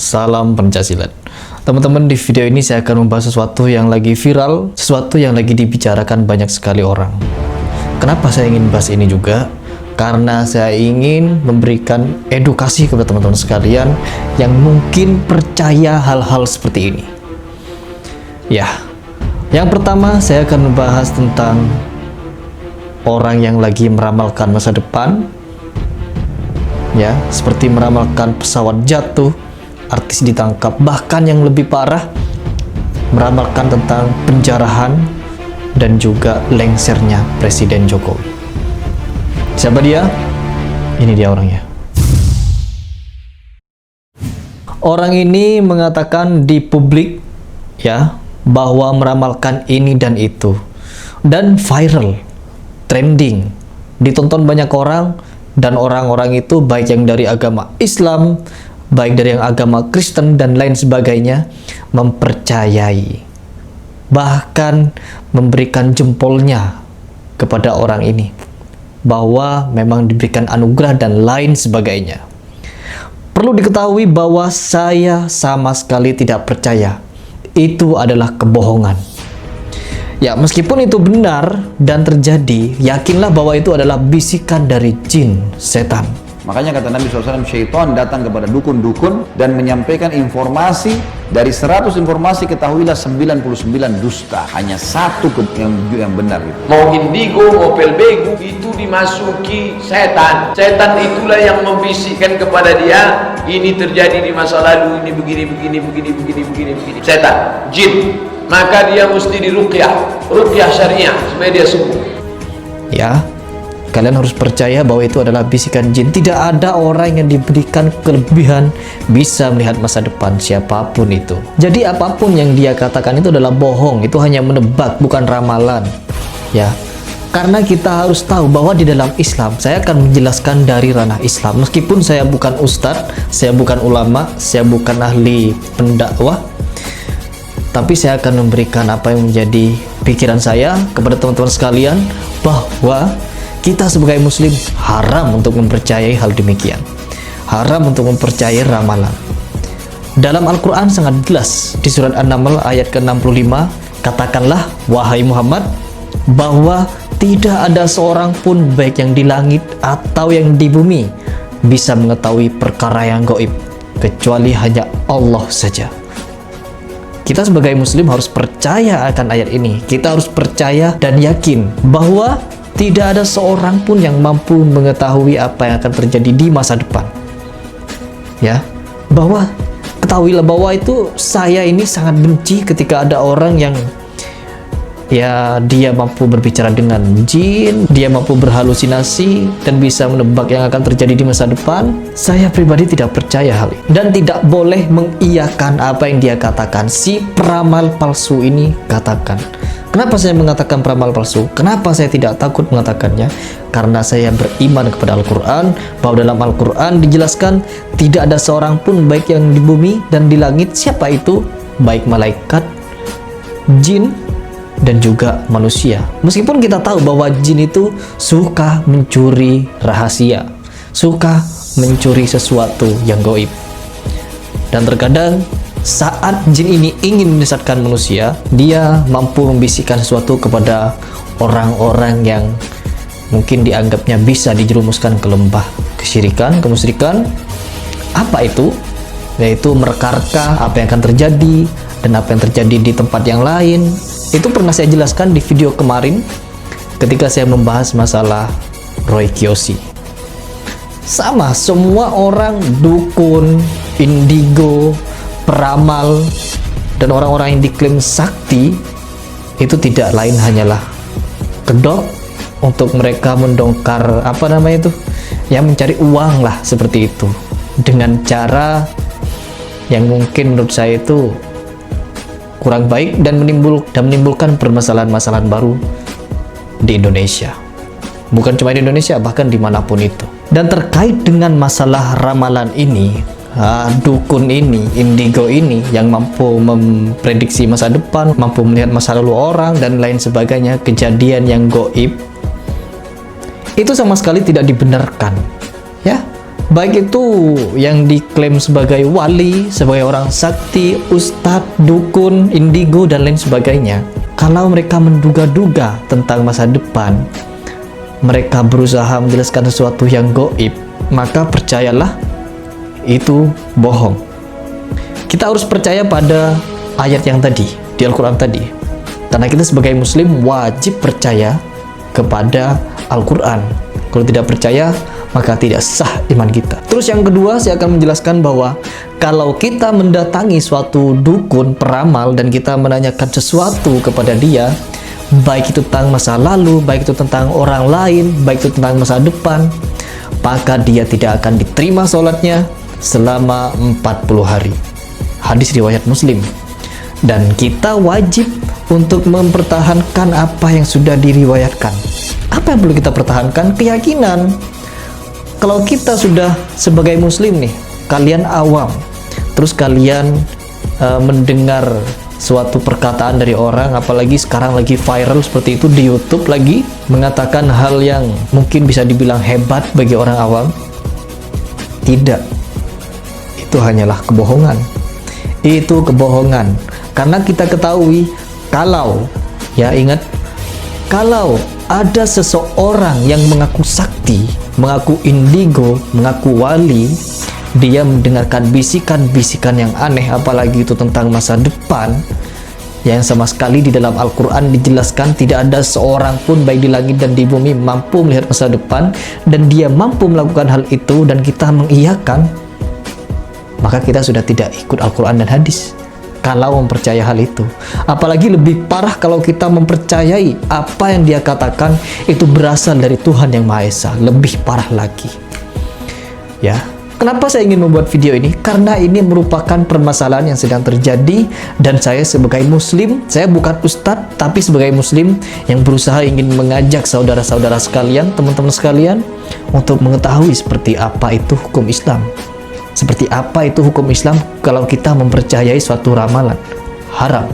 Salam pencaksilat. Teman-teman, di video ini saya akan membahas sesuatu yang lagi viral, sesuatu yang lagi dibicarakan banyak sekali orang. Kenapa saya ingin bahas ini juga? Karena saya ingin memberikan edukasi kepada teman-teman sekalian yang mungkin percaya hal-hal seperti ini. Ya, yang pertama saya akan membahas tentang orang yang lagi meramalkan masa depan. Ya, seperti meramalkan pesawat jatuh, artis ditangkap, bahkan yang lebih parah meramalkan tentang penjarahan dan juga lengsernya Presiden Jokowi. Siapa dia? Ini dia orangnya. Orang ini mengatakan di publik ya bahwa meramalkan ini dan itu, dan viral, trending, ditonton banyak orang, dan orang-orang itu baik yang dari agama Islam, baik dari yang agama Kristen dan lain sebagainya, mempercayai, bahkan memberikan jempolnya kepada orang ini bahwa memang diberikan anugerah dan lain sebagainya. Perlu diketahui bahwa saya sama sekali tidak percaya itu adalah kebohongan. Ya, meskipun itu benar dan terjadi, yakinlah bahwa itu adalah bisikan dari jin, setan. Makanya kata Nabi SAW, syaitan datang kepada dukun-dukun dan menyampaikan informasi. Dari 100 informasi, ketahuilah 99 dusta. Hanya satu yang benar. Mau indigo, mau pelbegu, itu dimasuki setan. Setan itulah yang membisikkan kepada dia, ini terjadi di masa lalu, ini begini. Setan, jin. Maka dia mesti diruqyah, ruqyah syariah, supaya dia sembuh. Ya, kalian harus percaya bahwa itu adalah bisikan jin. Tidak ada orang yang diberikan kelebihan bisa melihat masa depan, siapapun itu. Jadi apapun yang dia katakan itu adalah bohong, itu hanya menebak, bukan ramalan. Ya, karena kita harus tahu bahwa di dalam Islam, saya akan menjelaskan dari ranah Islam. Meskipun saya bukan ustadz, saya bukan ulama, saya bukan ahli pendakwah, tapi saya akan memberikan apa yang menjadi pikiran saya kepada teman-teman sekalian, bahwa kita sebagai muslim haram untuk mempercayai hal demikian, haram untuk mempercayai ramalan. Dalam Al-Quran sangat jelas di surat An-Naml ayat ke-65, katakanlah wahai Muhammad bahwa tidak ada seorang pun baik yang di langit atau yang di bumi bisa mengetahui perkara yang gaib kecuali hanya Allah saja. Kita sebagai muslim harus percaya akan ayat ini. Kita harus percaya dan yakin bahwa tidak ada seorang pun yang mampu mengetahui apa yang akan terjadi di masa depan. Ya, bahwa ketahuilah bahwa itu saya ini sangat benci ketika ada orang yang ya dia mampu berbicara dengan jin, dia mampu berhalusinasi dan bisa menebak yang akan terjadi di masa depan. Saya pribadi tidak percaya hal ini dan tidak boleh mengiyakan apa yang dia katakan, si peramal palsu ini katakan. Kenapa saya mengatakan peramal palsu? Kenapa saya tidak takut mengatakannya? Karena saya beriman kepada Al-Quran, bahwa dalam Al-Quran dijelaskan tidak ada seorang pun baik yang di bumi dan di langit. Siapa itu? Baik malaikat, jin, dan juga manusia. Meskipun kita tahu bahwa jin itu suka mencuri rahasia, suka mencuri sesuatu yang gaib, dan terkadang saat jin ini ingin menyesatkan manusia, dia mampu membisikkan sesuatu kepada orang-orang yang mungkin dianggapnya bisa dijerumuskan ke lembah kesyirikan, kemusyrikan. Apa itu? Yaitu mereka-reka apa yang akan terjadi dan apa yang terjadi di tempat yang lain. Itu pernah saya jelaskan di video kemarin ketika saya membahas masalah Roy Kiyoshi. Sama, semua orang dukun, indigo, peramal, dan orang-orang yang diklaim sakti itu tidak lain hanyalah kedok untuk mereka mendongkar apa namanya itu, yang mencari uang lah, seperti itu, dengan cara yang mungkin menurut saya itu kurang baik dan menimbulkan permasalahan-masalahan baru di Indonesia. Bukan cuma di Indonesia, bahkan dimanapun itu. Dan terkait dengan masalah ramalan ini, dukun ini, indigo ini yang mampu memprediksi masa depan, mampu melihat masa lalu orang dan lain sebagainya, kejadian yang gaib, itu sama sekali tidak dibenarkan. Ya, Baik itu yang diklaim sebagai wali, sebagai orang sakti, ustadz, dukun, indigo, dan lain sebagainya. Kalau mereka menduga-duga tentang masa depan, mereka berusaha menjelaskan sesuatu yang gaib, maka percayalah itu bohong. Kita harus percaya pada ayat yang tadi di Al-Quran tadi, karena kita sebagai muslim wajib percaya kepada Al-Quran. Kalau tidak percaya, maka tidak sah iman kita. Terus yang kedua, saya akan menjelaskan bahwa kalau kita mendatangi suatu dukun, peramal, dan kita menanyakan sesuatu kepada dia, baik itu tentang masa lalu, baik itu tentang orang lain, baik itu tentang masa depan, maka dia tidak akan diterima sholatnya selama 40 hari. Hadis riwayat Muslim. Dan kita wajib untuk mempertahankan apa yang sudah diriwayatkan. Apa yang perlu kita pertahankan? Keyakinan. Kalau kita sudah sebagai muslim nih, kalian awam, terus kalian mendengar suatu perkataan dari orang, apalagi sekarang lagi viral seperti itu di YouTube, lagi mengatakan hal yang mungkin bisa dibilang hebat bagi orang awam. Tidak, itu hanyalah kebohongan. Itu kebohongan, karena kita ketahui kalau, ya ingat, kalau ada seseorang yang mengaku sakti, mengaku indigo, mengaku wali, dia mendengarkan bisikan-bisikan yang aneh, apalagi itu tentang masa depan, yang sama sekali di dalam Al-Quran dijelaskan tidak ada seorang pun baik di langit dan di bumi mampu melihat masa depan, dan dia mampu melakukan hal itu, dan kita mengiyakan, maka kita sudah tidak ikut Al-Quran dan hadis kalau mempercaya hal itu. Apalagi lebih parah kalau kita mempercayai apa yang dia katakan itu berasal dari Tuhan Yang Maha Esa. Lebih parah lagi. Ya, kenapa saya ingin membuat video ini? Karena ini merupakan permasalahan yang sedang terjadi, dan saya sebagai muslim, saya bukan ustadz, tapi sebagai muslim yang berusaha ingin mengajak saudara-saudara sekalian, teman-teman sekalian, untuk mengetahui seperti apa itu hukum Islam. Seperti apa itu hukum Islam kalau kita mempercayai suatu ramalan. Haram.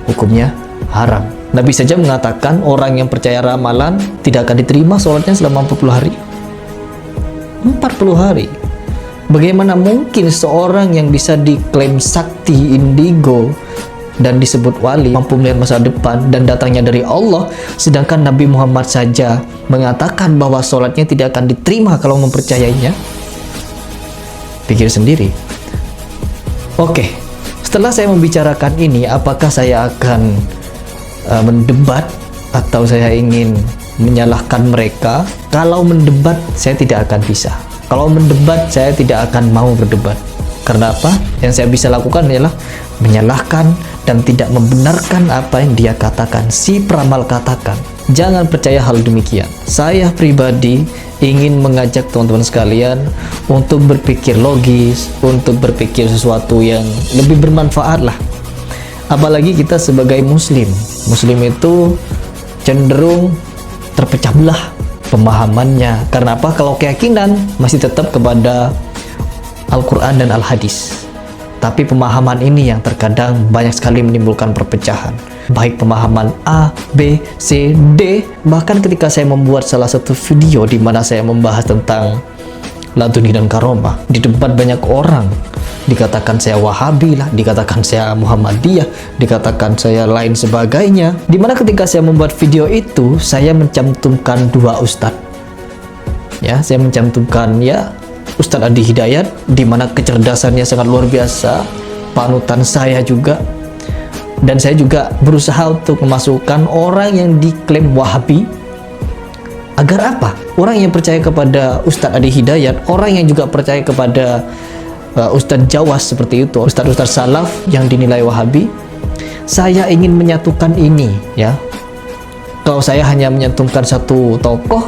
Hukumnya haram. Nabi saja mengatakan orang yang percaya ramalan tidak akan diterima sholatnya selama 40 hari. 40 hari. Bagaimana mungkin seorang yang bisa diklaim sakti, indigo, dan disebut wali, mampu melihat masa depan, dan datangnya dari Allah, sedangkan Nabi Muhammad saja mengatakan bahwa sholatnya tidak akan diterima kalau mempercayainya? Pikir sendiri. Oke, setelah saya membicarakan ini, apakah saya akan mendebat atau saya ingin menyalahkan mereka? Kalau mendebat, saya tidak akan bisa. Kalau mendebat, saya tidak akan mau berdebat. Karena apa? Yang saya bisa lakukan adalah menyalahkan dan tidak membenarkan apa yang dia katakan, si peramal katakan. Jangan percaya hal demikian. Saya pribadi ingin mengajak teman-teman sekalian untuk berpikir logis, untuk berpikir sesuatu yang lebih bermanfaat lah. Apalagi kita sebagai muslim. Muslim itu cenderung terpecah belah pemahamannya. Karena apa? Kalau keyakinan masih tetap kepada Al-Quran dan Al-Hadis. Tapi pemahaman ini yang terkadang banyak sekali menimbulkan perpecahan. Baik pemahaman A, B, C, D. Bahkan ketika saya membuat salah satu video di mana saya membahas tentang laduni dan karomah, di debat banyak orang dikatakan saya Wahabi lah, dikatakan saya Muhammadiyah, dikatakan saya lain sebagainya. Dimana ketika saya membuat video itu, saya mencantumkan dua ustadz. Ya, saya mencantumkan Ustadz Adi Hidayat, di mana kecerdasannya sangat luar biasa, panutan saya juga. Dan saya juga berusaha untuk memasukkan orang yang diklaim Wahabi. Agar apa? Orang yang percaya kepada Ustadz Adi Hidayat, orang yang juga percaya kepada Ustadz Jawas seperti itu, Ustadz-Ustadz Salaf yang dinilai Wahabi, saya ingin menyatukan ini, ya. Kalau saya hanya menyantumkan satu tokoh,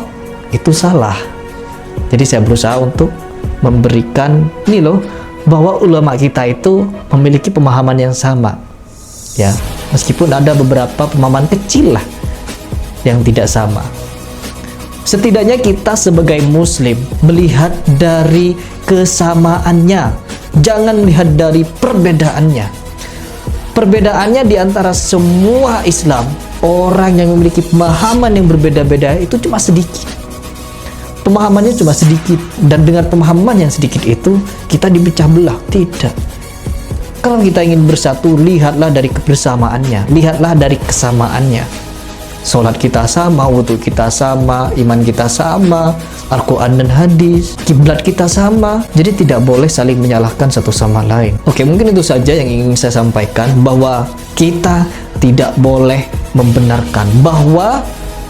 itu salah. Jadi saya berusaha untuk memberikan ini loh, bahwa ulama kita itu memiliki pemahaman yang sama, ya, meskipun ada beberapa pemahaman kecil lah yang tidak sama. Setidaknya kita sebagai muslim melihat dari kesamaannya, jangan melihat dari perbedaannya. Perbedaannya di antara semua Islam, orang yang memiliki pemahaman yang berbeda-beda itu cuma sedikit. pemahamannya cuma sedikit, dan dengan pemahaman yang sedikit itu kita dipecah belah. Tidak. Kalau kita ingin bersatu, lihatlah dari kebersamaannya, lihatlah dari kesamaannya. Sholat kita sama, wudhu kita sama, iman kita sama, Al-Quran dan hadis, kiblat kita sama. Jadi tidak boleh saling menyalahkan satu sama lain. Oke, mungkin itu saja yang ingin saya sampaikan, bahwa kita tidak boleh membenarkan bahwa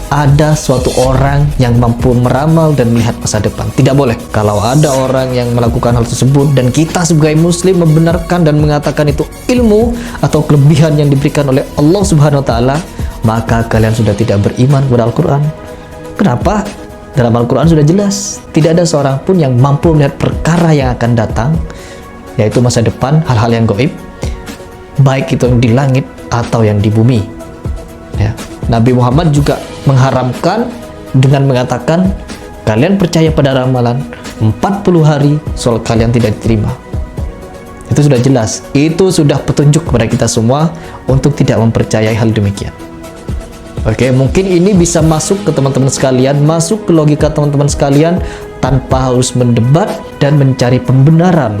ada suatu orang yang mampu meramal dan melihat masa depan. Tidak boleh. Kalau ada orang yang melakukan hal tersebut dan kita sebagai muslim membenarkan dan mengatakan itu ilmu atau kelebihan yang diberikan oleh Allah Subhanahu wa taala, maka kalian sudah tidak beriman kepada Al-Quran. Kenapa? Dalam Al-Quran sudah jelas, tidak ada seorang pun yang mampu melihat perkara yang akan datang, yaitu masa depan, hal-hal yang gaib, baik itu yang di langit atau yang di bumi. Ya. Nabi Muhammad juga mengharamkan dengan mengatakan, kalian percaya pada ramalan 40 hari soal kalian tidak diterima. Itu sudah jelas, itu sudah petunjuk kepada kita semua untuk tidak mempercayai hal demikian. Oke, mungkin ini bisa masuk ke teman-teman sekalian, masuk ke logika teman-teman sekalian tanpa harus mendebat dan mencari pembenaran.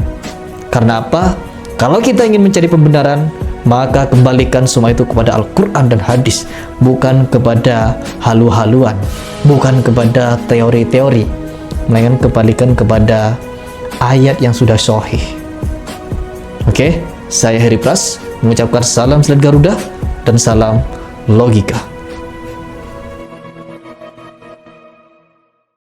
Karena apa? Kalau kita ingin mencari pembenaran, maka kembalikan semua itu kepada Al-Quran dan hadis, bukan kepada halu-haluan, bukan kepada teori-teori, melainkan kembalikan kepada ayat yang sudah sahih. Oke, saya Heri Pras mengucapkan salam Selat Garuda dan salam logika.